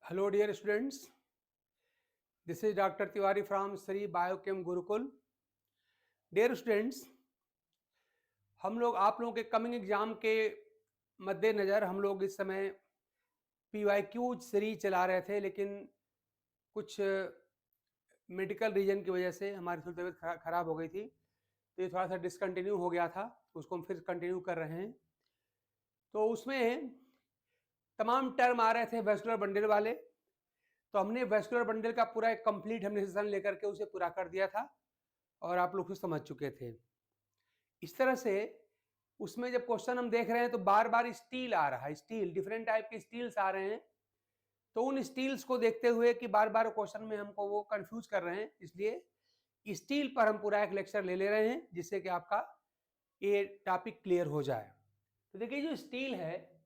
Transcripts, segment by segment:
Hello dear students, this is Dr. Tiwari from Sri Biochem Gurukul. Dear students, हम लोग आप लोगों के कमिंग एग्जाम के मद्देनज़र हम लोग इस समय PYQ सीरीज चला रहे थे, लेकिन कुछ मेडिकल रीजन की वजह से हमारी थोड़ी तबीयत खराब हो गई थी, तो ये थोड़ा सा डिसकंटिन्यू हो गया था, उसको हम फिर कंटिन्यू कर रहे हैं। तो उसमें तमाम टर्म आ रहे थे वेस्कुलर बंडल वाले, तो हमने वेस्कुलर बंडल का पूरा एक कंप्लीट हमने सेशन लेकर के उसे पूरा कर दिया था और आप लोग समझ चुके थे। इस तरह से उसमें जब क्वेश्चन हम देख रहे हैं तो बार बार स्टील आ रहा है, स्टील डिफरेंट टाइप के स्टील्स आ रहे हैं, तो उन स्टील्स को देखते हुए कि बार बार क्वेश्चन में हमको वो कंफ्यूज कर रहे हैं, इसलिए स्टील पर हम पूरा एक लेक्चर ले रहे हैं जिससे कि आपका ये टॉपिक क्लियर हो जाए। तो देखिए, जो स्टील है,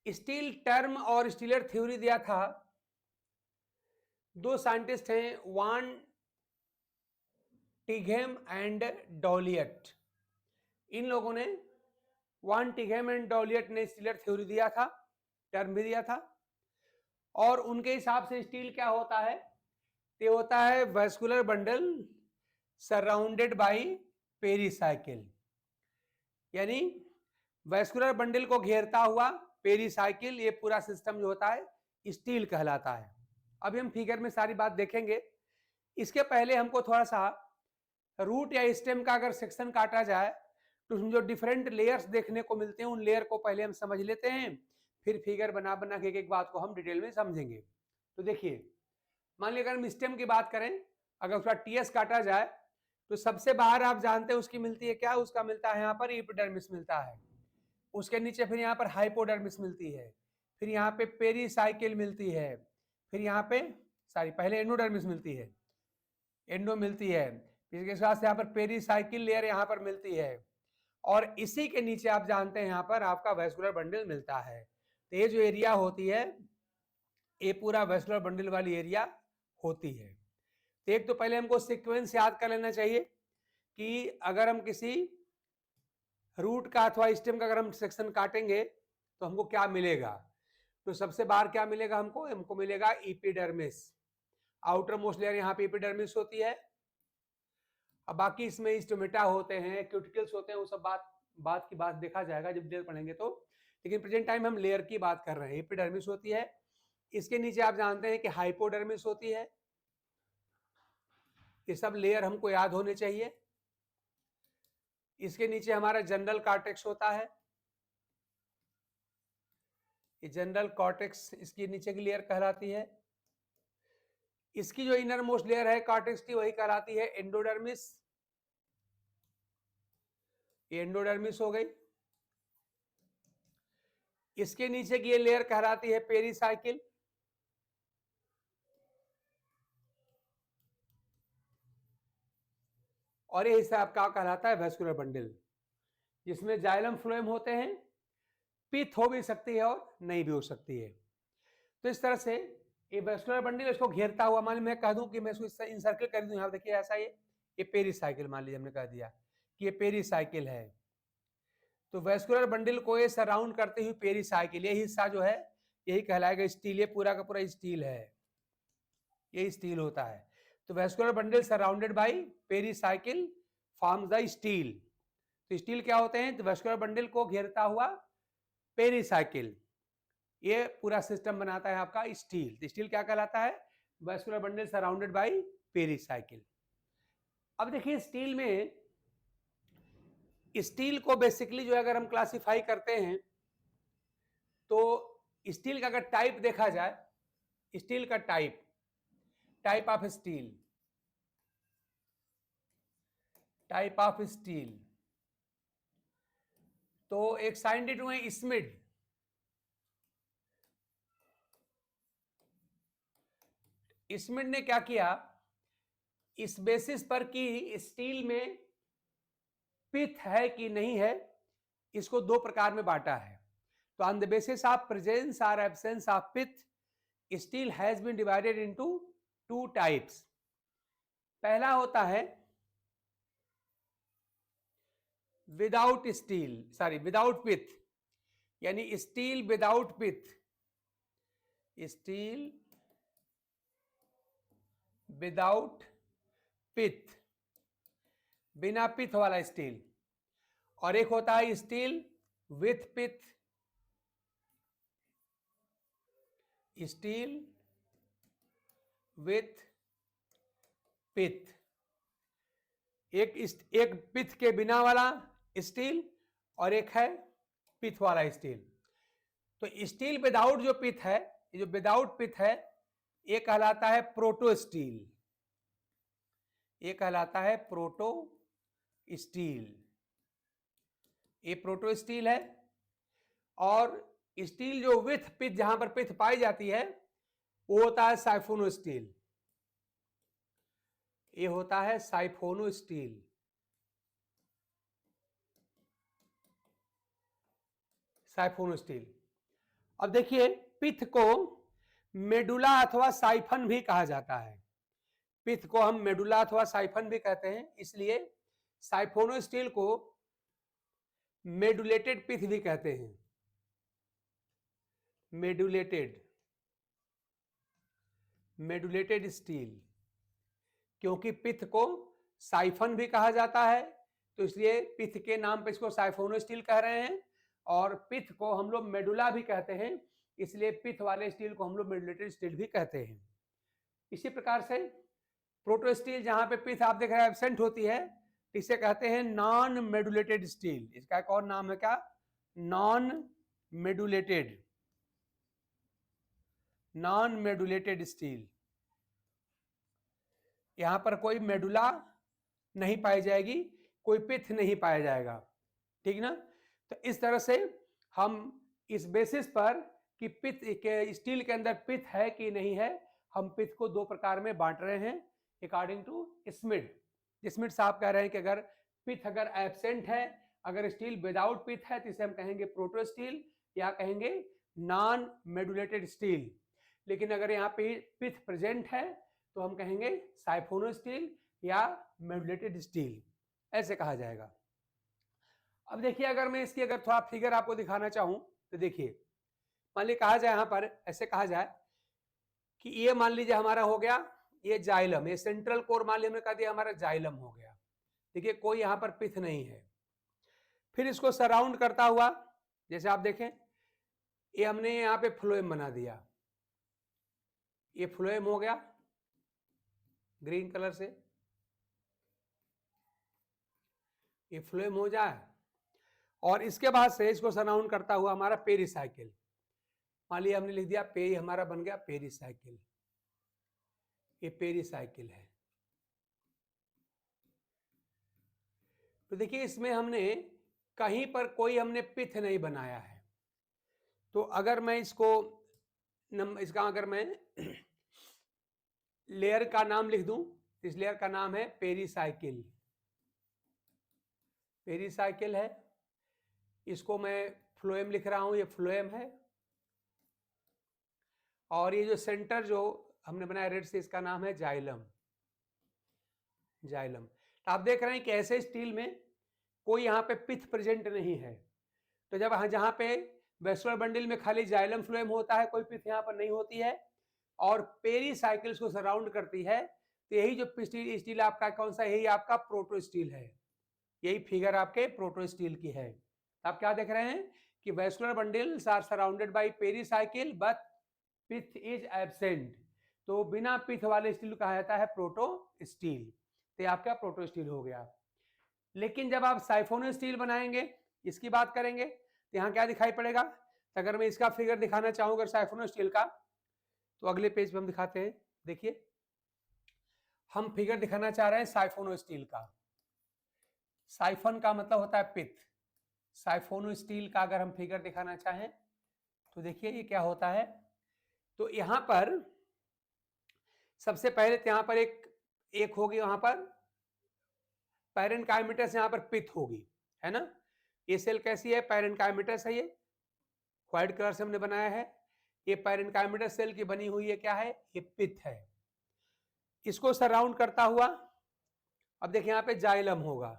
स्टील टर्म और स्टीलर थ्योरी दिया था, दो साइंटिस्ट हैं, वान टिघेम एंड डॉलियट। इन लोगों ने, वान टिघेम एंड डॉलियट ने स्टीलर थ्योरी दिया था, टर्म भी दिया था, और उनके हिसाब से स्टील क्या होता है? ये होता है vascular bundle surrounded by pericycle, यानी वेस्कुलर बंडल को घेरता हुआ पेरीसाइकिल, ये पूरा सिस्टम जो होता है स्टील कहलाता है। अभी हम फिगर में सारी बात देखेंगे। इसके पहले हमको थोड़ा सा रूट या स्टेम का अगर सेक्शन काटा जाए तो उसमें जो डिफरेंट लेयर्स देखने को मिलते हैं, उन लेयर को पहले हम समझ लेते हैं, फिर फिगर बना बना के एक बात को हम डिटेल में समझेंगे। तो देखिए, मान लीजिए अगर हम स्टेम की बात करें, अगर उसका टीएस काटा जाए तो सबसे बाहर आप जानते हैं उसकी मिलती है क्या? उसका मिलता है यहाँ पर एपिडर्मिस मिलता है, उसके नीचे फिर यहाँ पर हाइपोडर्मिस मिलती है, फिर यहाँ पे पेरीसाइकिल मिलती है, फिर यहाँ पे पहले एंडोडर्मिस मिलती है, एंडो मिलती है, इसके साथ यहाँ पर पेरीसाइकिल लेयर यहाँ पर मिलती है, और इसी के नीचे आप जानते हैं यहाँ पर आपका वेस्कुलर बंडल मिलता है। तो ये जो एरिया होती है, ये पूरा वेस्कुलर बंडल वाली एरिया होती है। तो एक तो पहले हमको सीक्वेंस याद कर लेना चाहिए कि अगर हम किसी रूट का अथवा स्टेम का अगर हम सेक्शन काटेंगे तो हमको क्या मिलेगा। तो सबसे बाहर क्या मिलेगा हमको मिलेगा एपिडर्मिस। आउटर मोस्ट लेयर यहाँ पे एपिडर्मिस होती है। अब बाकी इसमें स्टोमेटा होते हैं, क्यूटिकल्स होते हैं, वो सब बात की बात देखा जाएगा जब लेयर पढ़ेंगे तो, लेकिन प्रेजेंट टाइम हम लेयर की बात कर रहे हैं। एपिडर्मिस होती है, इसके नीचे आप जानते हैं कि हाइपोडर्मिस होती है। ये सब लेयर हमको याद होने चाहिए। इसके नीचे हमारा जनरल कॉर्टेक्स होता है, ये जनरल कॉर्टेक्स इसकी नीचे की लेयर कहलाती है। इसकी जो इनर मोस्ट लेयर है कॉर्टेक्स की, वही कहलाती है एंडोडर्मिस, ये एंडोडर्मिस हो गई। इसके नीचे की ये लेयर कहलाती है पेरीसाइकिल, और ये हिस्सा आपका कहलाता है वेस्कुलर बंडल, जिसमें जाइलम फ्लोएम होते हैं। पिथ हो भी सकती है और नहीं भी हो सकती है। तो इस तरह से ये वेस्कुलर बंडल इसको घेरता हुआ, मान लीजिए मैं कह दूं कि मैं इसको इंसर्कल कर दूं, यहाँ देखिए ऐसा, ये पेरीसाइकिल मान लीजिए हमने कह दिया कि ये पेरीसाइकिल है, तो वेस्कुलर बंडल को ये सराउंड करते हुए पेरीसाइकिल, ये हिस्सा जो है यही कहलाएगा स्टील। ये पूरा का पूरा स्टील है, ये स्टील होता है। तो vascular bundle surrounded by pericycle forms the steel. तो स्टील क्या होते हैं? तो वेस्कुलर बंडल को घेरता हुआ पेरीसाइकिल, ये पूरा सिस्टम बनाता है आपका स्टील। तो स्टील क्या कहलाता है? Vascular bundle surrounded by pericycle. अब देखिए, स्टील में, स्टील को बेसिकली जो अगर हम क्लासिफाई करते हैं तो स्टील का अगर टाइप देखा जाए, स्टील का type of steel, type of steel, तो एक साइंटिस्ट हुए स्मिड, स्मिड ने क्या किया, इस बेसिस पर कि स्टील में पिथ है कि नहीं है, इसको दो प्रकार में बांटा है। तो on the basis of presence और absence of pith, stele has been divided into two types. पहला होता है विदाउट पिथ, यानी stele without pith, stele without pith, बिना पिथ वाला स्टील, और एक होता है stele with pith, stele with pith, एक पिथ के बिना वाला स्टील और एक है पिथ वाला स्टील। तो स्टील विदाउट जो पिथ है, ये जो विदाउट पिथ है, ये कहलाता है प्रोटो स्टील, ये कहलाता है प्रोटो स्टील, ये प्रोटो स्टील है। और स्टील जो विथ पिथ, जहां पर पिथ पाई जाती है, वो होता है साइफोनो स्टील, ये होता है साइफोनो स्टील, साइफोनो स्टील। अब देखिए, पिथ को मेडुला अथवा साइफन भी कहा जाता है, पिथ को हम मेडुला अथवा साइफन भी कहते हैं, इसलिए साइफोनो स्टील को मेडुलेटेड पिथ भी कहते हैं, मेडुलेटेड, मेडुलेटेड स्टील, क्योंकि पिथ को साइफन भी कहा जाता है, तो इसलिए पिथ के नाम पे इसको साइफोनो स्टील कह रहे हैं। और पिथ को हम लोग मेडुला भी कहते हैं, इसलिए पिथ वाले स्टील को हम लोग मेडुलेटेड स्टील भी कहते हैं। इसी प्रकार से प्रोटो स्टील, जहां पे पिथ आप देख रहे हैं एब्सेंट होती है, इसे कहते हैं नॉन मेडुलेटेड स्टील। इसका एक और नाम है क्या? Non medullated, non medullated steel. यहां पर कोई मेडुला नहीं पाई जाएगी, कोई पिथ नहीं पाया जाएगा, ठीक ना। तो इस तरह से हम इस बेसिस पर कि पिथ के स्टील के अंदर पिथ है कि नहीं है, हम पिथ को दो प्रकार में बांट रहे हैं अकॉर्डिंग टू स्मिथ। स्मिथ साहब कह रहे हैं कि अगर पिथ अगर एब्सेंट है, अगर स्टील विदाउट पिथ है, तो इसे हम कहेंगे प्रोटो स्टील या कहेंगे नॉन मेडुलेटेड स्टील। लेकिन अगर यहाँ पे पिथ प्रेजेंट है तो हम कहेंगे साइफोनो स्टील या मेडुलेटेड स्टील, ऐसे कहा जाएगा। अब देखिए, अगर मैं इसकी अगर थोड़ा फिगर आपको दिखाना चाहूं तो देखिए, मान लीजिए कहा जाए यहां पर ऐसे कहा जाए कि ये मान लीजिए हमारा हो गया ये जाइलम, ये सेंट्रल कोर मान लीजिए हमने कहा दिया हमारा जाइलम हो गया। देखिए कोई यहां पर पिथ नहीं है। फिर इसको सराउंड करता हुआ जैसे आप देखें, ये हमने यहाँ पे फ्लोएम बना दिया, ये फ्लोएम हो गया ग्रीन कलर से, ये फ्लोएम हो जाए। और इसके बाद से इसको सराउंड करता हुआ हमारा पेरिसाइकिल, मान लिया हमने लिख दिया पे, हमारा बन गया पेरिसाइकिल, ये पेरिसाइकिल है। तो देखिए इसमें हमने कहीं पर कोई हमने पिथ नहीं बनाया है। तो अगर मैं इसको इसका अगर मैं लेयर का नाम लिख दूं, इस लेयर का नाम है पेरिसाइकिल, पेरिसाइकिल है। इसको मैं फ्लोएम लिख रहा हूं, ये फ्लोएम है। और ये जो सेंटर जो हमने बनाया रेड से, इसका नाम है जाइलम, जाइलम। तो आप देख रहे हैं कि ऐसे स्टील में कोई यहाँ पे पिथ प्रेजेंट नहीं है। तो जब जहाँ पे वेस्कुलर बंडल में खाली जाइलम फ्लोएम होता है, कोई पिथ यहाँ पर नहीं होती है, और पेरिसाइकिल्स को सराउंड करती है, तो यही जो स्टील आपका कौन सा, यही आपका प्रोटो स्टील है। यही फिगर आपके प्रोटो स्टील की है। तो आप क्या देख रहे हैं कि vascular bundles are surrounded by pericycle but pith is absent. तो बिना पिथ वाले स्टील कहा जाता है प्रोटो स्टील। तो आपका प्रोटो स्टील हो गया। लेकिन जब आप साइफोनो स्टील बनाएंगे, इसकी बात करेंगे, तो यहाँ क्या दिखाई पड़ेगा। तो अगर मैं इसका फिगर दिखाना चाहूँ अगर साइफोनो स्टील का, तो अगले पेज पे हम दिखाते हैं। देखिए हम फिगर दिखाना चाह रहे हैं साइफोनो स्टील का। साइफन का मतलब होता है पिथ, साइफोनो स्टील का अगर हम फिगर दिखाना चाहें तो देखिए ये क्या होता है। तो यहां पर सबसे पहले यहाँ पर एक होगी, वहां पर पैरेनकाइमेटस, यहाँ पर पिथ होगी, है ना। ये सेल कैसी है, पैरेनकाइमेटस है, ये व्हाइट कलर से हमने बनाया है। ये पैरेनकाइमेटस सेल की बनी हुई है, क्या है, ये पिथ है। इसको सराउंड करता हुआ अब देखिए यहाँ पे जाइलम होगा,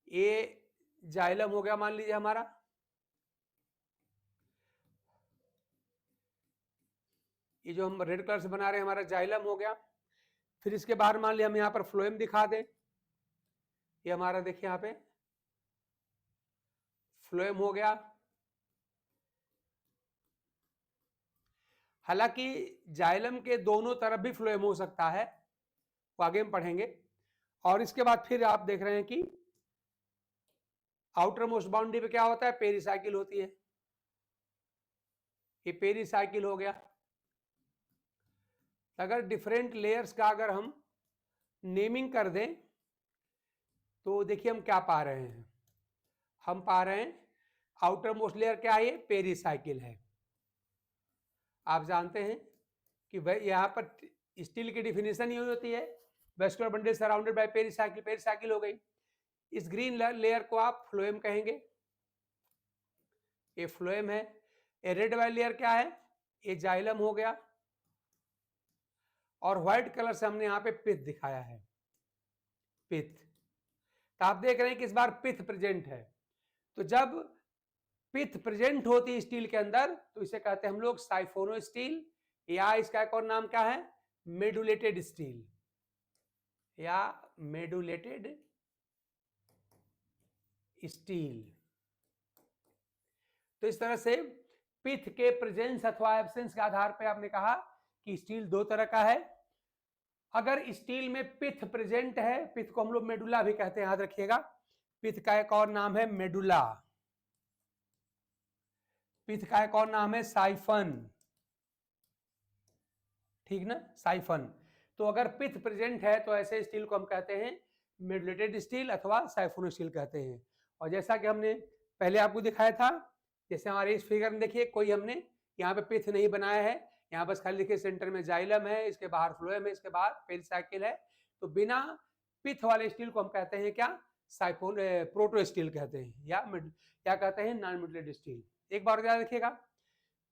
ये जाइलम हो गया मान लीजिए हमारा। ये जो हम रेड कलर से बना रहे हैं हमारा जाइलम हो गया। फिर इसके बाहर मान लिया हम यहाँ पर फ्लोएम दिखा दें, ये हमारा देखिए यहाँ पे फ्लोएम हो गया। हालांकि जाइलम के दोनों तरफ भी फ्लोएम हो सकता है, वो आगे हम पढ़ेंगे। और इसके बाद फिर आप देख रहे हैं कि आउटर मोस्ट बाउंड्री पे क्या होता है, पेरिसाइकिल होती है। ये पेरिसाइकिल हो गया। अगर डिफरेंट लेयर्स का अगर हम नेमिंग कर दें तो देखिए हम क्या पा रहे हैं, हम पा रहे हैं आउटर मोस्ट लेयर क्या है, ये पेरिसाइकिल है। आप जानते हैं कि भाई यहाँ पर स्टील की डिफिनेशन ही होती है, vascular bundle surrounded by pericycle, pericycle हो गई। इस ग्रीन लेयर को आप फ्लोएम कहेंगे, ये फ्लोएम है। ये रेड वाली लेयर क्या है, ये जाइलम हो गया। और व्हाइट कलर से हमने यहाँ पे पिथ दिखाया है, पिथ। तो आप देख रहे हैं कि इस बार पिथ प्रेजेंट है। तो जब पिथ प्रेजेंट होती है स्टील के अंदर तो इसे कहते हैं हम लोग साइफोनो स्टील, या इसका एक और नाम क्या है, मेडुलेटेड स्टील या मेडुलेटेड स्टील। तो इस तरह से पिथ के प्रेजेंस अथवा एब्सेंस के आधार पर आपने कहा कि स्टील दो तरह का है। अगर स्टील में पिथ प्रेजेंट है, पिथ को हम लोग मेडुला भी कहते हैं, याद रखिएगा। पिथ का एक और नाम है मेडुला, पिथ का एक और नाम है साइफन, ठीक ना, साइफन। तो अगर पिथ प्रेजेंट है तो ऐसे स्टील को हम कहते हैं मेडुलेटेड स्टील अथवा साइफोनो स्टील कहते हैं। और जैसा कि हमने पहले आपको दिखाया था, जैसे हमारे इस फिगर में देखिए कोई हमने यहाँ पे पिथ नहीं बनाया है, यहाँ बस खाली देखिए सेंटर में जाइलम है, इसके बाहर फ्लोएम है, इसके बाहर पेरिसाइकिल है। तो बिना पिथ वाले स्टील को हम कहते हैं क्या, साइफोन प्रोटो स्टील कहते हैं, या क्या कहते हैं, नॉन मेडुलेटेड स्टील। एक बार याद रखिएगा,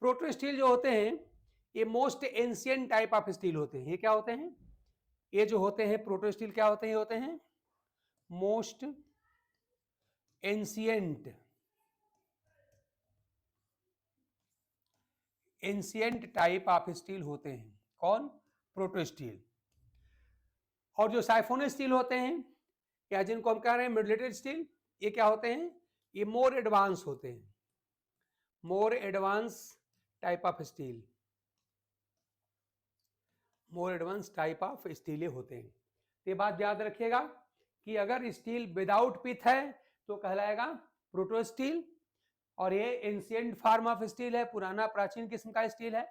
प्रोटो स्टील जो होते हैं ये most ancient type of steel होते हैं। ये क्या होते हैं, ये जो होते हैं प्रोटो स्टील क्या होते हैं, ये होते हैं most ancient type of steel होते हैं। कौन, प्रोटो स्टील। और जो साइफोनो स्टील होते हैं या जिनको हम कह रहे हैं मेडुलेटेड स्टील, ये क्या होते हैं, ये मोर एडवांस होते हैं, more advance type of steel, more advance type of steel होते हैं। ये बात याद रखिएगा कि अगर स्टील विदाउट पिथ है तो कहलाएगा प्रोटो स्टील, और ये एंशिएंट फॉर्म ऑफ स्टील है, पुराना प्राचीन किस्म का स्टील है,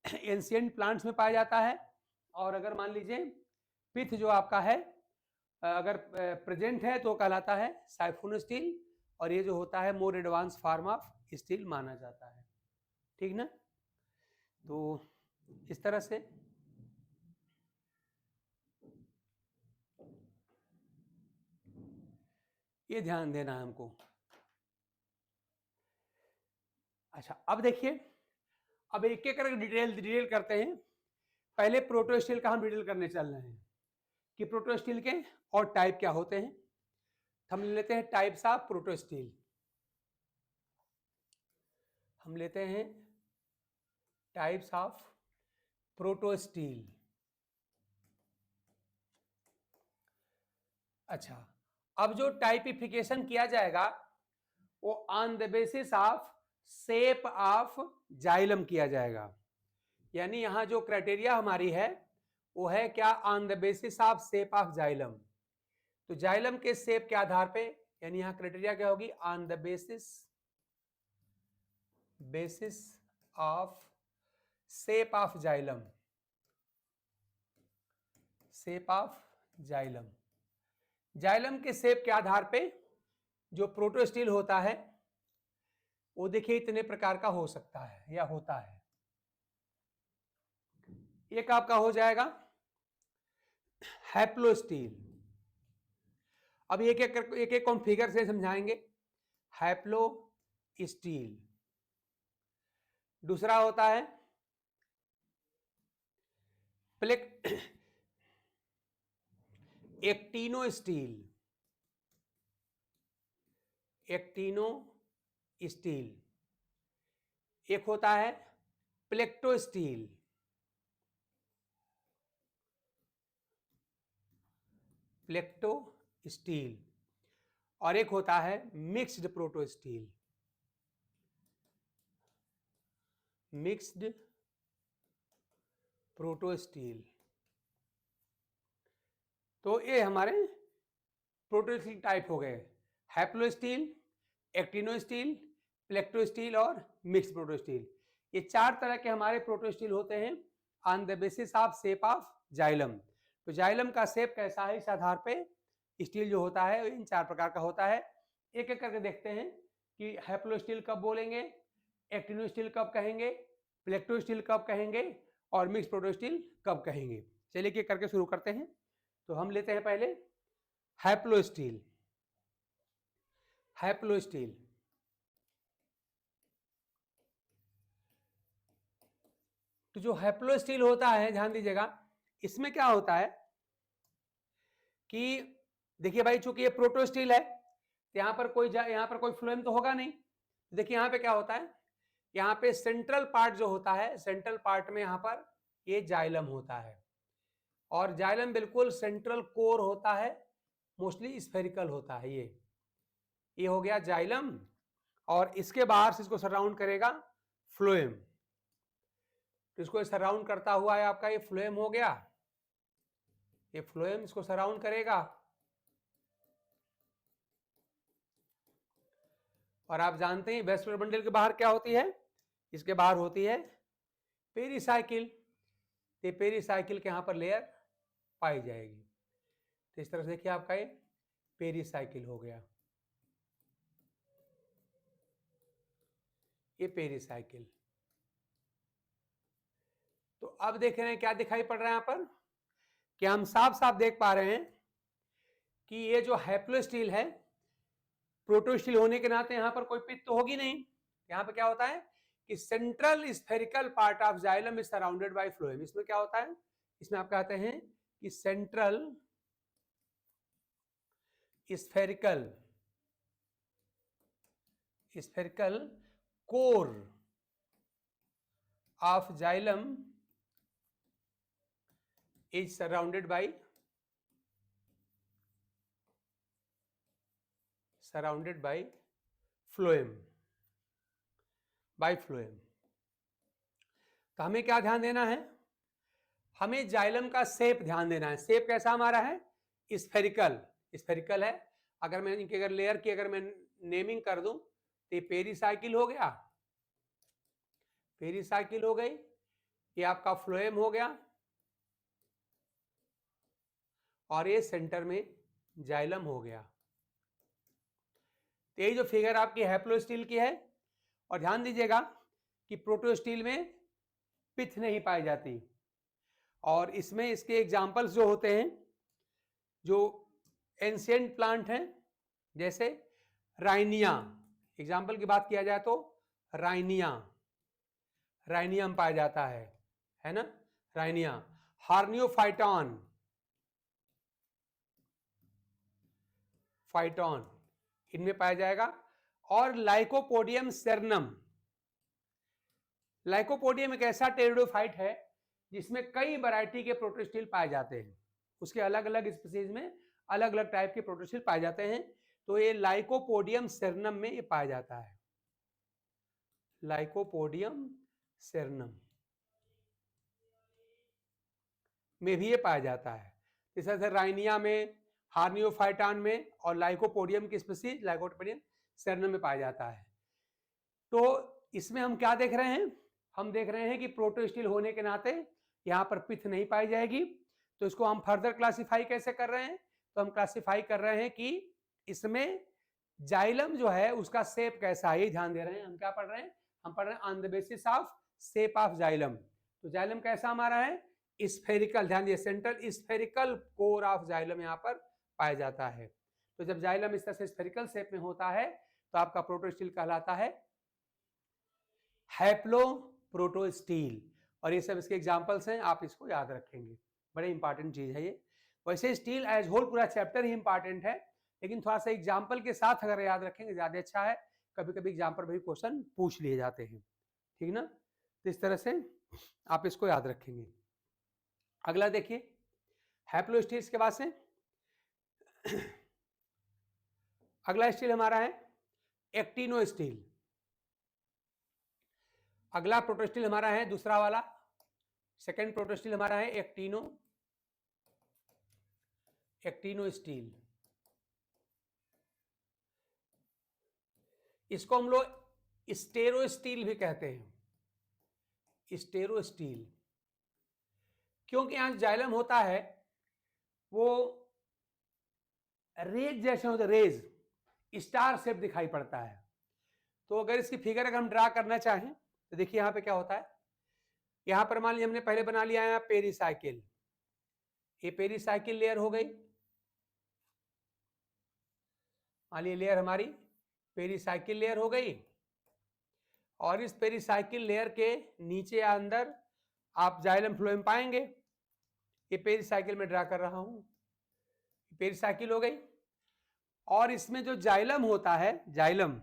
एंशिएंट प्लांट्स में पाया जाता है। और अगर मान लीजिए पिथ जो आपका है अगर प्रेजेंट है तो कहलाता है साइफोनो स्टील, और ये जो होता है more advance form of steel माना जाता है, ठीक ना। तो इस तरह से ये ध्यान देना है हमको। अच्छा अब देखिए, अब एक एक करके डिटेल करते हैं। पहले प्रोटो स्टील का हम डिटेल करने चल रहे हैं कि प्रोटो स्टील के और टाइप क्या होते हैं। हम लेते हैं टाइप्स ऑफ प्रोटो स्टील, हम लेते हैं टाइप्स ऑफ प्रोटो स्टील। अच्छा, अब जो टाइपिफिकेशन किया जाएगा वो on the basis of shape of xylem किया जाएगा। यानी यहां जो क्राइटेरिया हमारी है वो है क्या, on the basis of shape of xylem. तो जाइलम के शेप के आधार पे, यानी यहां क्राइटेरिया क्या होगी, on the basis of shape of xylem, shape of xylem. Xylem के शेप के आधार पे जो प्रोटो स्टील होता है वो देखिए इतने प्रकार का हो सकता है या होता है। एक आपका हो जाएगा हैप्लो स्टील। अब एक एक हम फिगर से समझाएंगे। हैप्लो स्टील, दूसरा होता है एक्टिनो स्टील, एक्टिनो स्टील। एक होता है प्लेक्टो स्टील, प्लेक्टो स्टील, और एक होता है mixed proto stele, mixed proto stele. तो ये हमारे प्रोटो स्टील टाइप हो गए, haplo stele, actino stele, plecto stele और मिक्स्ड प्रोटो स्टील। ये चार तरह के हमारे प्रोटो स्टील होते हैं on the basis of shape of xylem. तो जाइलम का शेप कैसा है, इस आधार पे स्टील जो होता है इन चार प्रकार का होता है। एक एक करके देखते हैं कि हैप्लो स्टील कब बोलेंगे, एक्टिनो स्टील कब कहेंगे, प्लेक्टो स्टील कब कहेंगे और मिक्स प्रोटो स्टील कब कहेंगे। चलिए एक करके शुरू करते हैं। तो हम लेते हैं पहले हैप्लो स्टील। हैप्लो स्टील, तो जो हैप्लो स्टील होता है ध्यान दीजिएगा, इसमें क्या होता है कि देखिए भाई, चूंकि ये प्रोटो स्टील है यहाँ पर कोई फ्लोएम तो होगा नहीं। देखिए यहाँ पे क्या होता है, यहाँ पे सेंट्रल पार्ट जो होता है, सेंट्रल पार्ट में यहाँ पर ये जाइलम होता है, और जाइलम बिल्कुल सेंट्रल कोर होता है, मोस्टली स्फेरिकल होता है। ये हो गया जाइलम, और इसके बाहर से इसको सराउंड करेगा फ्लोएम। तो इसको सराउंड करता हुआ है आपका ये फ्लोएम हो गया, ये फ्लोएम इसको सराउंड करेगा। और आप जानते हैं वेस्कुलर बंडल के बाहर क्या होती है, इसके बाहर होती है पेरीसाइकिल। ये पेरीसाइकिल के यहाँ पर लेयर पाई जाएगी। तो इस तरह से देखिए आपका ये पेरीसाइकिल हो गया, ये पेरीसाइकिल। तो अब देख रहे हैं क्या दिखाई पड़ रहा है यहाँ पर, कि हम साफ साफ देख पा रहे हैं कि ये जो हैप्लो स्टील है, प्रोटो स्टील होने के नाते यहाँ पर कोई पित्त तो होगी नहीं। यहाँ पे क्या होता है कि central spherical part of xylem is surrounded by phloem. इसमें क्या होता है, इसमें आप कहते हैं कि central spherical core of xylem is surrounded by phloem, तो हमें क्या ध्यान देना है, हमें जाइलम का शेप ध्यान देना है। शेप कैसा हमारा है, स्फेरिकल है। अगर मैं इनके लेयर की अगर मैं नेमिंग कर दूं तो ये पेरीसाइकिल हो गया, पेरीसाइकिल हो गई, ये आपका फ्लोएम हो गया, और ये सेंटर में जाइलम हो गया। तो ये जो फिगर आपकी हैप्लो स्टील की है, और ध्यान दीजिएगा कि प्रोटो स्टील में पिथ नहीं पाई जाती, और इसमें इसके एग्जाम्पल्स जो होते हैं, जो एंशिएंट प्लांट हैं, जैसे राइनिया, एग्जाम्पल की बात किया जाए तो राइनियम पाया जाता है ना, राइनिया। हार्नियोफाइटॉन, इनमें पाया जाएगा। और लाइकोपोडियम सेर्नम, लाइकोपोडियम एक ऐसा टेरिडोफाइट है जिसमें कई वैरायटी के प्रोटोस्टील पाए जाते हैं, उसके अलग अलग स्पीसीज में अलग अलग टाइप के प्रोटोस्टील पाए जाते हैं। तो ये लाइकोपोडियम सेर्नम में ये पाया जाता है, लाइकोपोडियम सेर्नम में भी ये पाया जाता है। इस तरह से राइनिया में, हार्नियोफाइटान में, और लाइकोपोडियम की स्पीसीज लाइकोपोडियम सेर्नम में पाया जाता है। तो इसमें हम क्या देख रहे हैं, हम देख रहे हैं कि प्रोटो स्टील होने के नाते यहाँ पर पिथ नहीं पाई जाएगी। तो इसको हम फर्दर क्लासिफाई कैसे कर रहे हैं, तो हम क्लासिफाई कर रहे हैं कि इसमें जाइलम जो है उसका शेप कैसा है, ये ध्यान दे रहे हैं। हम क्या पढ़ रहे हैं, हम पढ़ रहे हैं on the basis of shape of xylem. तो जाइलम कैसा हमारा है, स्फेरिकल, ध्यान दिए, central spherical core of xylem यहाँ पर पाया जाता है। तो जब जाइलम इस तरह से स्फेरिकल शेप में होता है तो आपका प्रोटो स्टील कहलाता है हैप्लो प्रोटो स्टील। और ये सब इसके एग्जांपल्स हैं, आप इसको याद रखेंगे, बड़े इंपॉर्टेंट चीज है ये। वैसे स्टील एज होल पूरा चैप्टर ही इंपॉर्टेंट है, लेकिन थोड़ा सा एग्जाम्पल के साथ अगर याद रखेंगे ज्यादा अच्छा है। कभी कभी एग्जाम्पल भी क्वेश्चन पूछ लिए जाते हैं, ठीक ना। तो इस तरह से आप इसको याद रखेंगे। अगला देखिए हैप्लो स्टील्स के बाद से अगला स्टील हमारा है एक्टिनो स्टील। अगला प्रोटोस्टील हमारा है दूसरा वाला, सेकेंड प्रोटोस्टील हमारा है एक्टिनो स्टील। इसको हम लोग स्टेरो स्टील भी कहते हैं, स्टेरो स्टील, क्योंकि यहां जाइलम होता है वो रेज जैसे होते, रेज स्टार शेप दिखाई पड़ता है। तो अगर इसकी फिगर अगर हम ड्रा करना चाहें तो देखिए यहां पे क्या होता है, यहां पर मान लीजिए हमने पहले बना लिया है पेरिसाइकिल, ये पेरिसाइकिल लेयर हो गई, मान लीजिए लेयर हमारी पेरिसाइकिल लेयर हो गई, और इस पेरिसाइकिल लेयर के नीचे या अंदर आप जाइलम फ्लोएम पाएंगे। ये पेरिसाइकिल में ड्रा कर रहा हूं, पेरिसाइकिल हो गई, और इसमें जो जाइलम होता है, जाइलम,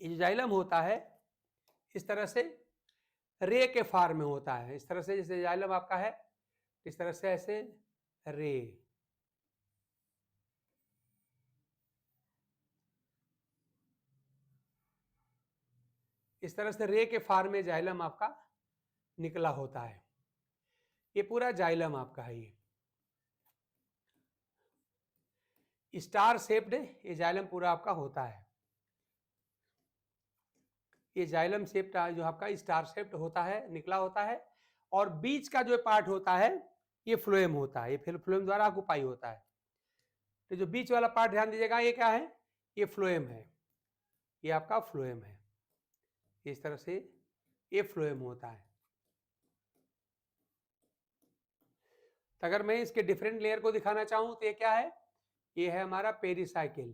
ये जो जाइलम होता है इस तरह से रे के फॉर्म में होता है, इस तरह से जैसे जाइलम आपका है इस तरह से ऐसे रे, इस तरह से रे के फॉर्म में जाइलम आपका निकला होता है। ये पूरा जाइलम आपका है, ये स्टार शेप्ड ये जाइलम पूरा आपका होता है। ये जाइलम शेप्ड जो आपका स्टार शेप्ड होता है, निकला होता है, और बीच का जो पार्ट होता है ये फ्लोएम होता है, ये फिर फ्लोएम द्वारा ऑक्युपाई होता है। तो जो बीच वाला पार्ट ध्यान दीजिएगा, ये क्या है, ये फ्लोएम है, ये आपका फ्लोएम है, इस तरह से ये फ्लोएम होता है। तो अगर मैं इसके डिफरेंट लेयर को दिखाना चाहूं तो ये क्या है, ये है हमारा पेरिसाइकिल,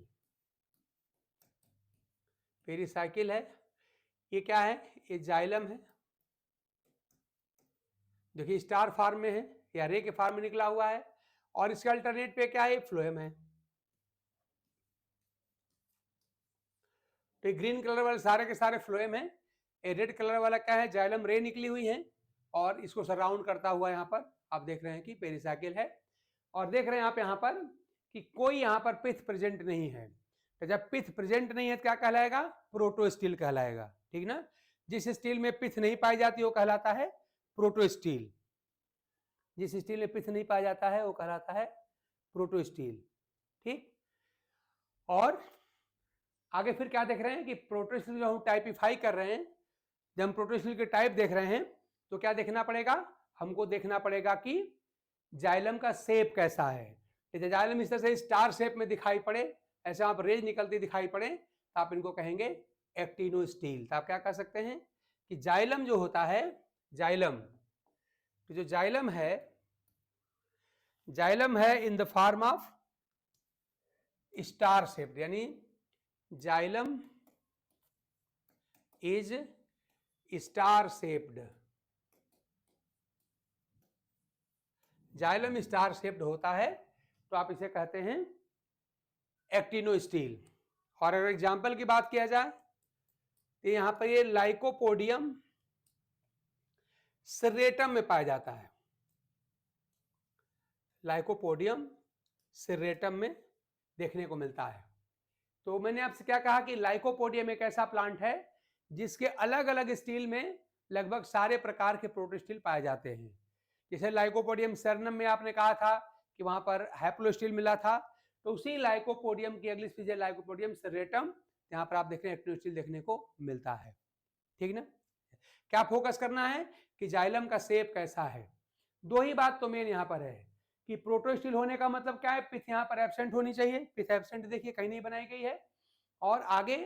पेरिसाइकिल है, ये क्या है, ये जाइलम है, देखिए स्टार फॉर्म में है या रे के फॉर्म में निकला हुआ है, और इसके अल्टरनेट पे क्या है, फ्लोएम है। तो ग्रीन कलर वाले सारे के सारे फ्लोएम है, ये रेड कलर वाला क्या है, जाइलम रे निकली हुई है, और इसको सराउंड करता हुआ यहाँ पर आप देख रहे हैं कि पेरिसाइकिल है, और देख रहे हैं आप यहाँ पर कि कोई यहाँ पर पिथ प्रेजेंट नहीं है। तो जब पिथ प्रेजेंट नहीं है तो क्या कहलाएगा, प्रोटो स्टील कहलाएगा, ठीक ना। जिस स्टील में पिथ नहीं पाई जाती वो कहलाता है प्रोटो स्टील, जिस स्टील में पिथ नहीं पाया जाता है वो कहलाता है प्रोटो स्टील, ठीक। और आगे फिर क्या देख रहे हैं कि प्रोटो स्टील जो हम टाइपिफाई कर रहे हैं, जब हम प्रोटो स्टील के टाइप देख रहे हैं तो क्या देखना पड़ेगा, हमको देखना पड़ेगा कि जाइलम का शेप कैसा है। जाइलम इस तरह से स्टार शेप में दिखाई पड़े, ऐसे आप रेज निकलती दिखाई पड़े, तो आप इनको कहेंगे एक्टिनो स्टील। तो आप क्या कह सकते हैं कि जाइलम जो होता है, जाइलम, तो जो जाइलम है in the form of star shaped, यानी xylem is star shaped, xylem star shaped होता है, तो आप इसे कहते हैं एक्टिनो स्टील। और अगर एग्जांपल की बात किया जाए तो यहां पर ये लाइकोपोडियम सिर्रेटम में पाया जाता है, लाइकोपोडियम सिर्रेटम में देखने को मिलता है। तो मैंने आपसे क्या कहा कि लाइकोपोडियम एक ऐसा प्लांट है जिसके अलग अलग स्टील में लगभग सारे प्रकार के प्रोटोस्टील पाए जाते हैं। जैसे लाइकोपोडियम सर्नम में आपने कहा था कि वहां पर हैप्लोस्टील मिला था, तो उसी लाइकोपोडियम की अगली स्पीसीज लाइकोपोडियम सिर्रेटम, यहाँ पर आप देख रहे हैं एक्टिनोस्टील देखने को मिलता है, ठीक ना। क्या फोकस करना है कि जाइलम का शेप कैसा है। दो ही बात तो मेन यहाँ पर है कि प्रोटोस्टील होने का मतलब क्या है, पिथ यहाँ पर एब्सेंट होनी चाहिए, पिथ एब्सेंट देखिए कहीं नहीं बनाई गई है। और आगे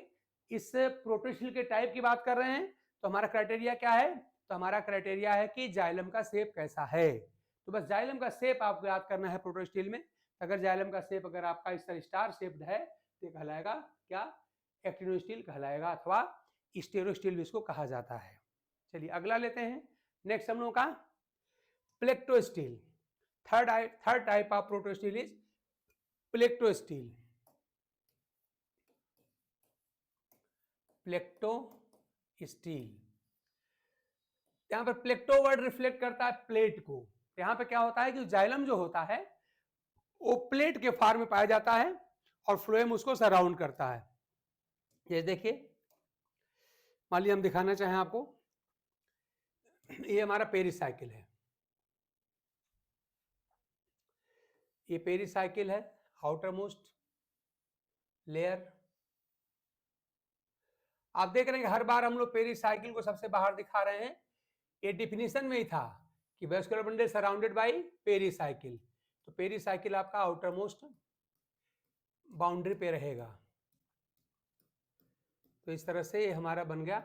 इस प्रोटोस्टील के टाइप की बात कर रहे हैं तो हमारा क्राइटेरिया क्या है, तो हमारा क्राइटेरिया है कि जाइलम का शेप कैसा है। तो बस जाइलम का शेप आपको याद करना है प्रोटोस्टील में। अगर जाइलम का शेप अगर आपका इस तरह स्टार शेप्ड है तो कहलाएगा क्या, एक्टिनोस्टील कहलाएगा, अथवा स्टेरोस्टील भी इसको कहा जाता है। चलिए अगला लेते हैं, नेक्स्ट हम लोगों का plectostele. Third type of protostele is plectostele, plectostele. यहां पर प्लेक्टो वर्ड रिफ्लेक्ट करता है प्लेट को। यहां पे क्या होता है कि जाइलम जो होता है वो प्लेट के फॉर्म में पाया जाता है और फ्लोएम उसको सराउंड करता है। ये देखिए, मान लीजिए हम दिखाना चाहें आपको, ये हमारा पेरिसाइकिल है, ये पेरिसाइकिल है, आउटर मोस्ट लेयर। आप देख रहे हैं कि हर बार हम लोग पेरिसाइकिल को सबसे बाहर दिखा रहे हैं। ये डिफिनीशन में ही था कि vascular bundle surrounded by pericycle, तो पेरिसाइकिल आपका आउटर मोस्ट बाउंड्री पे रहेगा। तो इस तरह से ये हमारा बन गया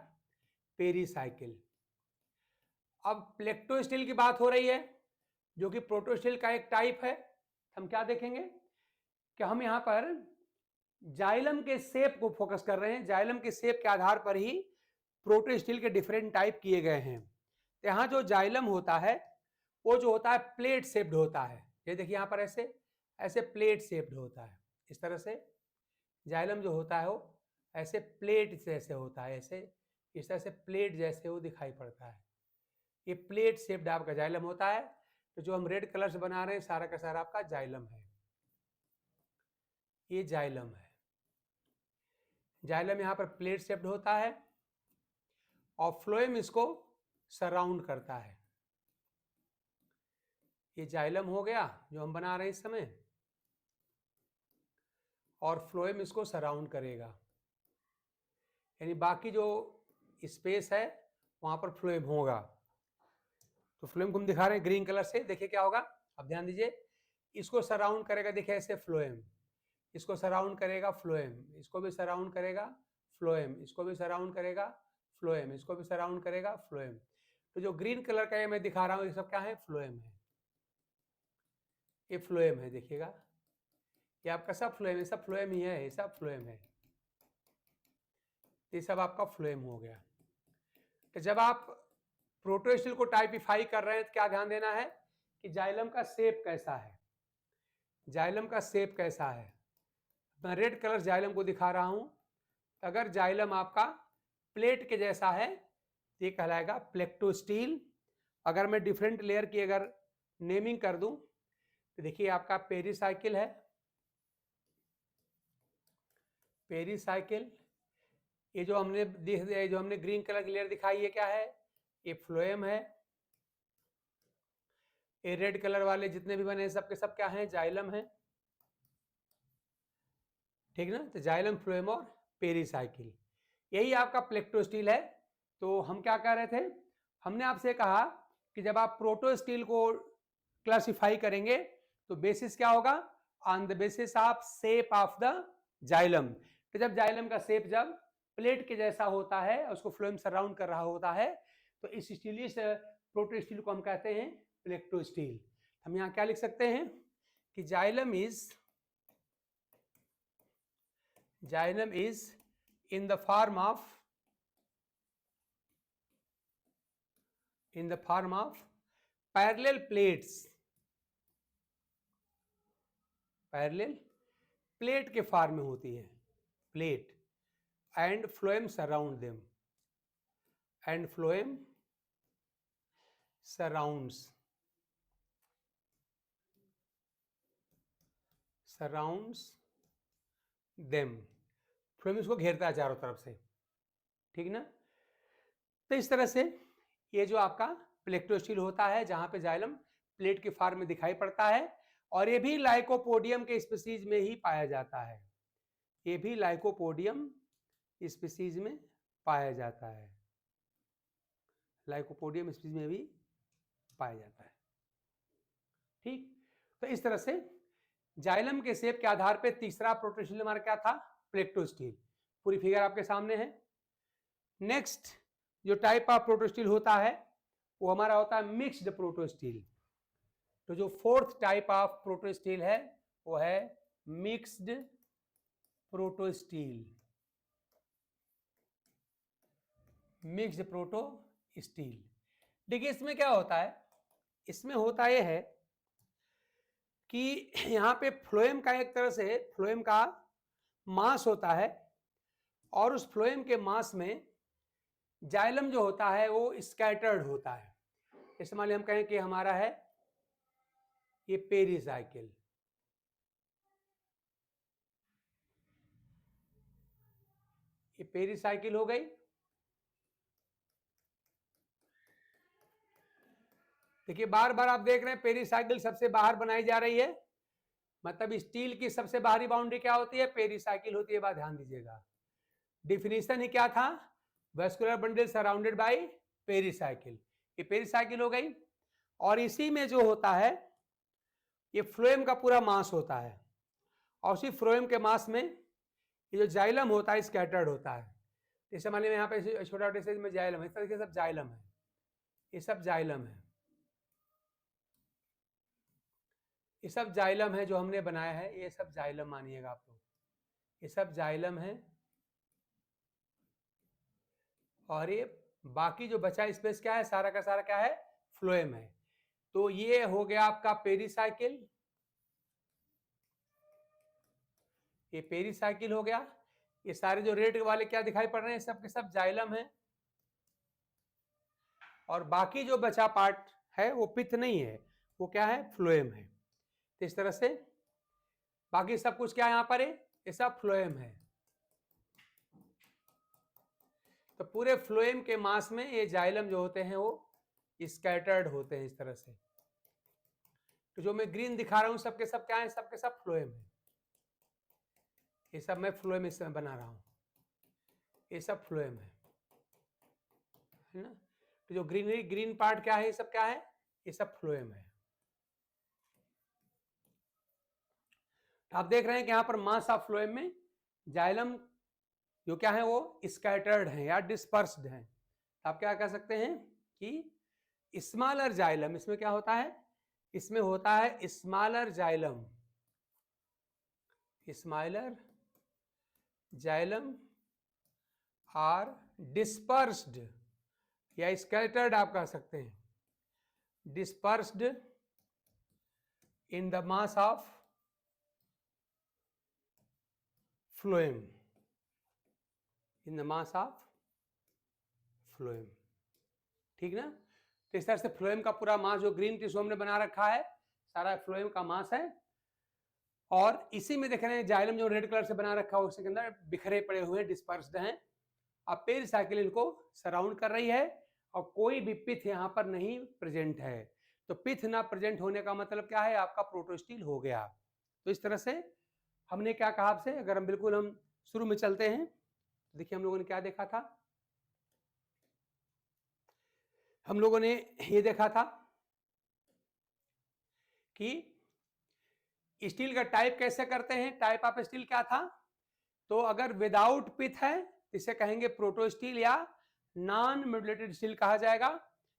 पेरिसाइकिल। अब प्लेक्टोस्टिल की बात हो रही है, जो कि प्रोटोस्टिल का एक टाइप है। हम क्या देखेंगे कि हम यहाँ पर जाइलम के शेप को फोकस कर रहे हैं। जाइलम के शेप के आधार पर ही प्रोटोस्टिल के डिफरेंट टाइप किए गए हैं। तो यहाँ जो जाइलम होता है वो जो होता है प्लेट शेप्ड होता है। ये देखिए यहाँ पर ऐसे ऐसे प्लेट शेप्ड होता है। इस तरह से जाइलम जो होता है वो ऐसे प्लेट जैसे होता है, ऐसे इस तरह से प्लेट जैसे वो दिखाई पड़ता है। ये प्लेट शेप्ड आपका जाइलम होता है। तो जो हम रेड कलर से बना रहे हैं सारा का सारा आपका जाइलम है, ये जाइलम है। जाइलम यहाँ पर प्लेट शेप्ड होता है और फ्लोएम इसको सराउंड करता है। ये जाइलम हो गया जो हम बना रहे हैं इस समय, और फ्लोएम इसको सराउंड करेगा, यानी बाकी जो स्पेस है वहां पर फ्लोएम होगा। तो फ्लोएम को हम दिखा रहे हैं ग्रीन कलर से। देखिए क्या होगा, अब ध्यान दीजिए, इसको सराउंड करेगा, देखिए ऐसे फ्लोएम, इसको सराउंड करेगा फ्लोएम, इसको भी सराउंड करेगा फ्लोएम, इसको भी सराउंड करेगा फ्लोएम, इसको भी सराउंड करेगा फ्लोएम। तो जो ग्रीन कलर का ये मैं दिखा रहा हूँ ये सब क्या है, फ्लोएम है। ये फ्लोएम है, देखिएगा ये आपका सब फ्लोएम है, सब फ्लोएम ही है, ये सब फ्लोएम है, ये सब आपका फ्लोएम हो गया। तो जब आप प्रोटोस्टिल को टाइपिफाई कर रहे हैं तो क्या ध्यान देना है कि जाइलम का शेप कैसा है, जाइलम का शेप कैसा है। मैं रेड कलर जाइलम को दिखा रहा हूं। अगर जाइलम आपका प्लेट के जैसा है तो ये कहलाएगा प्लेक्टोस्टील। अगर मैं डिफरेंट लेयर की अगर नेमिंग कर दूं तो देखिए आपका पेरिसाइकिल है, पेरिसाइकिल। ये जो हमने जो हमने ग्रीन कलर की लेयर दिखाई है क्या है, ये फ्लोएम है। ये रेड कलर वाले जितने भी बने सब के सब क्या हैं, जाइलम है, ठीक ना। तो जाइलम, फ्लोएम और पेरिसाइकिल, यही आपका प्लेक्टोस्टील है। तो हम क्या कह रहे थे, हमने आपसे कहा कि जब आप प्रोटोस्टील को क्लासिफाई करेंगे तो बेसिस क्या होगा, on the basis of shape of the xylem. तो जब जाइलम का शेप जब प्लेट के जैसा होता है, उसको फ्लोएम सराउंड कर रहा होता है, तो इस स्टील, इस प्रोटोस्टील को हम कहते हैं प्लेक्टोस्टील। हम यहाँ क्या लिख सकते हैं कि xylem is in the form of parallel plates, parallel plate के फॉर्म में होती है, plate, and phloem surround them, and phloem surrounds them. Phloem इसको घेरता है चारों तरफ से, ठीक ना। तो इस तरह से ये जो आपका प्लेक्टोस्टील होता है जहां पे जाइलम प्लेट के फॉर्म में दिखाई पड़ता है, और ये भी लाइकोपोडियम के स्पीसीज में ही पाया जाता है, ये भी लाइकोपोडियम स्पीसीज में पाया जाता है, लाइकोपोडियम स्पीसीज में भी पाया जाता है, ठीक। तो इस तरह से जाइलम के शेप के आधार पे तीसरा प्रोटोस्टील हमारा क्या था, प्लेक्टोस्टील। पूरी फिगर आपके सामने है। नेक्स्ट जो टाइप ऑफ प्रोटोस्टील होता है वो हमारा होता है मिक्स्ड प्रोटोस्टील। तो जो फोर्थ टाइप ऑफ प्रोटोस्टील है वो है मिक्स्ड प्रोटोस्टील, मिक्स्ड प्रोटोस्टील। देखिए इसमें क्या होता है, इसमें होता यह है कि यहाँ पे फ्लोएम का एक तरह से फ्लोएम का मास होता है, और उस फ्लोएम के मास में जाइलम जो होता है वो स्कैटर्ड होता है। इस मान हम कहें कि हमारा है ये पेरिसाइकिल, पेरिसाइकिल हो गई। देखिए बार बार आप देख रहे हैं पेरिसाइकिल सबसे बाहर बनाई जा रही है, मतलब स्टील की सबसे बाहरी बाउंड्री क्या होती है, पेरिसाइकिल होती है। बात ध्यान दीजिएगा, डिफिनीशन ही क्या था, vascular bundle surrounded by pericycle. ये पेरिसाइकिल हो गई। और इसी में जो होता है ये फ्लोएम का पूरा मास होता है, और उसी फ्लोएम के मास में ये जो जाइलम होता है स्कैटर्ड होता है। जैसे मान लीजिए यहाँ पे छोटा छोटे साइज में जाइलम है, इस तरीके से सब जाइलम है, ये सब जाइलम है, ये सब जाइलम है जो हमने बनाया है, ये सब जाइलम मानिएगा आप लोग, ये सब जाइलम है। और ये बाकी जो बचा स्पेस क्या है, सारा का सारा क्या है, फ्लोएम है। तो ये हो गया आपका पेरिसाइकिल, ये पेरिसाइकिल हो गया। ये सारे जो रेड वाले क्या दिखाई पड़ रहे हैं, सब के सब जाइलम है। और बाकी जो बचा पार्ट है वो पित्त नहीं है, वो क्या है, फ्लोएम है। तो इस तरह से बाकी सब कुछ क्या यहां पर है, ये सब फ्लोएम है। तो पूरे फ्लोएम के मास में ये जाइलम जो होते हैं वो स्कैटर्ड होते हैं इस तरह से। तो जो मैं ग्रीन दिखा रहा हूं सबके सब क्या है, सबके सब फ्लोएम है। ये सब मैं फ्लोएम इस समय बना रहा हूं, ये सब फ्लोएम है ना। तो जो ग्रीन पार्ट क्या है, ये सब क्या है, ये सब फ्लोएम है। तो आप देख रहे हैं कि यहां पर मास ऑफ फ्लोएम में जाइलम जो क्या है वो स्कैटर्ड है या डिस्पर्स्ड है। आप क्या कह सकते हैं कि स्मॉलर जाइलम, इसमें क्या होता है, इसमें होता है smaller xylem, smaller xylem are dispersed या स्कैटर्ड आप कह सकते हैं, dispersed in the mass of phloem, in the mass of phloem, ठीक ना। तो इस तरह से फ्लोएम का पूरा मास जो ग्रीन टिश्यू हमने बना रखा है, सारा फ्लोएम का मास है। और इसी में देख रहे हैं जाइलम जो रेड कलर से बना रखा है उसके अंदर बिखरे पड़े हुए डिस्पर्स्ड हैं। अब पेरिसाइकिल इनको सराउंड कर रही है और कोई भी पिथ यहाँ पर नहीं प्रेजेंट है। तो पिथ ना प्रेजेंट होने का मतलब क्या है, आपका प्रोटोस्टील हो गया। तो इस तरह से हमने क्या कहा आपसे, अगर हम बिल्कुल हम शुरू में चलते हैं, देखिए हम लोगों ने क्या देखा था, हम लोगों ने ये देखा था कि स्टील का टाइप कैसे करते हैं, टाइप ऑफ स्टील क्या था। तो अगर विदाउट पिथ है इसे कहेंगे प्रोटोस्टील या नॉन मॉड्यूलेटेड स्टील कहा जाएगा।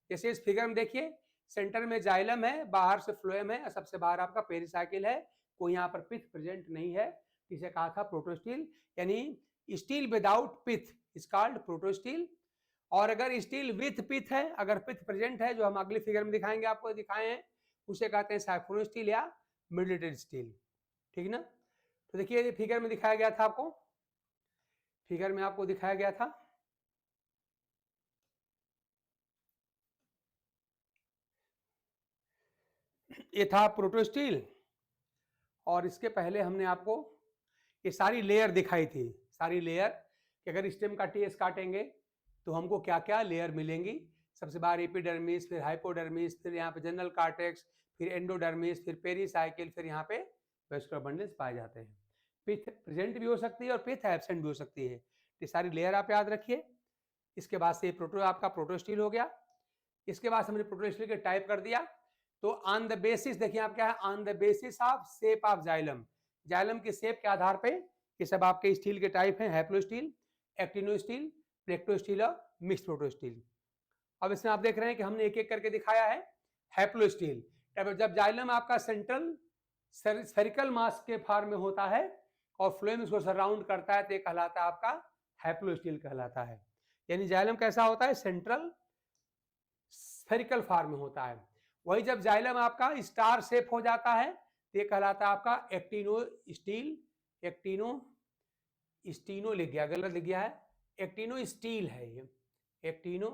जैसे इस फिगर में देखिए सेंटर में जाइलम है, बाहर से फ्लोएम है, सबसे बाहर आपका पेरिसाइकिल है, कोई यहाँ पर पिथ प्रेजेंट नहीं है, इसे कहा था प्रोटोस्टील। यानी stele without pith is called protostele. और अगर स्टील विथ पिथ है, अगर पिथ प्रेजेंट है, जो हम अगली फिगर में दिखाएंगे, आपको दिखाए हैं, उसे कहते हैं साइफोन स्टील या मॉड्यूलेटेड स्टील, ठीक ना। तो देखिए ये फिगर में दिखाया गया था, आपको फिगर में आपको दिखाया गया था, ये था प्रोटोस्टील। और इसके पहले हमने आपको ये सारी लेयर दिखाई थी, सारी लेयर कि अगर स्टेम का टीएस काटेंगे तो हमको क्या क्या लेयर मिलेंगी। सबसे बाहर एपिडर्मिस, फिर हाइपोडर्मिस, फिर यहाँ पे जनरल कार्टेक्स, फिर एंडोडर्मिस, फिर पेरिसाइकिल, फिर यहाँ पे वैस्कुलर बंडल्स पाए जाते हैं। पिथ प्रेजेंट भी हो सकती है और पिथ एब्सेंट भी हो सकती है। ये सारी लेयर आप याद रखिए। इसके बाद से आपका प्रोटोस्टील हो गया। इसके बाद हमने प्रोटोस्टील के टाइप कर दिया। तो ऑन द बेसिस देखिए आप क्या है, on the basis of shape of xylem, xylem के शेप के आधार पे ये सब आपके स्टील के टाइप हैं, हैप्लोस्टील, एक्टिनो स्टील, प्लेक्टोस्टील और मिक्स प्रोटोस्टील। अब इसमें आप देख रहे हैं कि हमने एक एक करके दिखाया है। हैप्लोस्टील जब जाइलम आपका सेंट्रल स्फेरिकल मास के फॉर्म में होता है और फ्लोएम इसको सराउंड करता है, तो ये कहलाता है आपका हैप्लोस्टील कहलाता है। यानी जाइलम कैसा होता है, सेंट्रल स्फेरिकल फॉर्म में होता है। वही जब जाइलम आपका स्टार शेप हो जाता है तो ये कहलाता है आपका एक्टिनो स्टील, एक्टिनो स्टीनो लिख गया, गलत लिख गया है, एक्टिनो स्टील है ये, एक्टिनो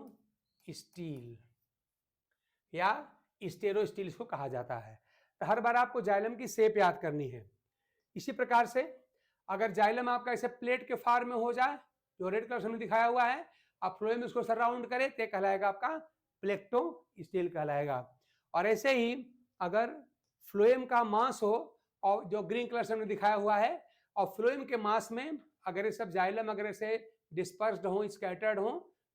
स्टील या स्टेरो स्टील इसको कहा जाता है। तो हर बार आपको जाइलम की शेप याद करनी है। इसी प्रकार से अगर जाइलम आपका ऐसे प्लेट के फॉर्म में हो जाए जो रेड कलर से दिखाया हुआ है, अब फ्लोएम इसको सराउंड करे तो कहलाएगा आपका प्लेक्टो स्टील कहलाएगा। और ऐसे ही अगर फ्लोएम का मास हो और जो ग्रीन कलर से दिखाया हुआ है, और फ्लोएम के मास में अगर ये सब जाइलम अगर ऐसे डिस्पर्स्ड हो, स्कैटर्ड हो,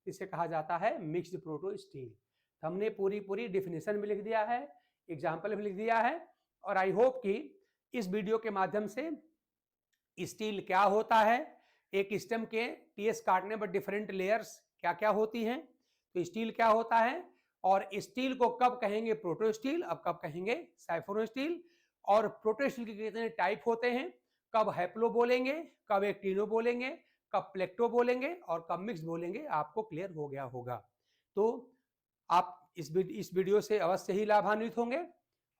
इसे कहा जाता है मिक्स्ड प्रोटो स्टील। तो हमने पूरी डिफिनेशन भी लिख दिया है, एग्जाम्पल भी लिख दिया है, और आई होप कि इस वीडियो के माध्यम से स्टील क्या होता है, एक स्टेम के टीएस काटने पर डिफरेंट लेयर्स क्या क्या होती हैं, तो स्टील क्या होता है, और स्टील को कब कहेंगे प्रोटो स्टील, अब कब कहेंगे साइफोनो स्टील, और प्रोटो स्टील के कितने टाइप होते हैं, कब हैप्लो बोलेंगे, कब एक्टिनो बोलेंगे, कब प्लेक्टो बोलेंगे, और कब मिक्स बोलेंगे, आपको क्लियर हो गया होगा। तो आप इस वीडियो से अवश्य ही लाभान्वित होंगे,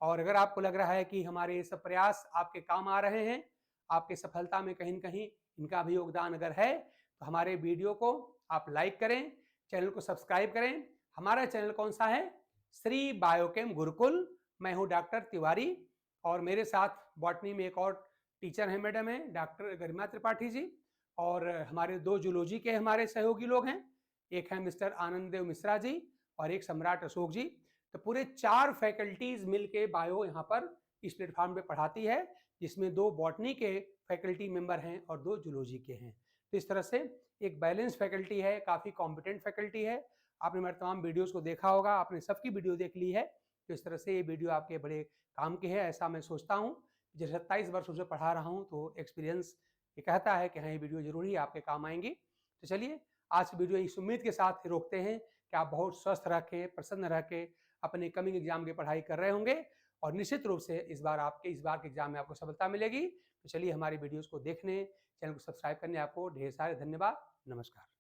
और अगर आपको लग रहा है कि हमारे ये सब प्रयास आपके काम आ रहे हैं, आपके सफलता में कहीं न कहीं इनका भी योगदान अगर है, तो हमारे वीडियो को आप लाइक करें, चैनल को सब्सक्राइब करें। हमारा चैनल कौन सा है? श्री बायोकेम गुरुकुल। मैं हूं डॉक्टर तिवारी, और मेरे साथ बॉटनी में एक और टीचर हैं, मैडम हैं डॉक्टर गरिमा त्रिपाठी जी, और हमारे 2 जूलॉजी के हमारे सहयोगी लोग हैं, एक है मिस्टर आनंद देव मिश्रा जी और एक सम्राट अशोक जी। तो पूरे 4 फैकल्टीज मिलके बायो यहाँ पर इस प्लेटफॉर्म पे पढ़ाती है, जिसमें 2 बॉटनी के फैकल्टी मेंबर हैं और 2 जूलॉजी के हैं। तो इस तरह से एक बैलेंस फैकल्टी है, काफ़ी कॉम्पिटेंट फैकल्टी है। आपने मेरे तमाम वीडियोज़ को देखा होगा, आपने सबकी वीडियो देख ली है, तो इस तरह से ये वीडियो आपके बड़े काम की है, ऐसा मैं सोचता हूँ। जैसे 27 वर्षों से पढ़ा रहा हूँ, तो एक्सपीरियंस ये कहता है कि हाँ, ये वीडियो जरूर ही आपके काम आएंगी। तो चलिए आज की वीडियो इस उम्मीद के साथ रोकते हैं कि आप बहुत स्वस्थ रह के, प्रसन्न रह के अपने कमिंग एग्जाम की पढ़ाई कर रहे होंगे, और निश्चित रूप से इस बार के एग्जाम में आपको सफलता मिलेगी। तो चलिए हमारी वीडियोस को देखने, चैनल को सब्सक्राइब करने आपको ढेर सारे धन्यवाद। नमस्कार।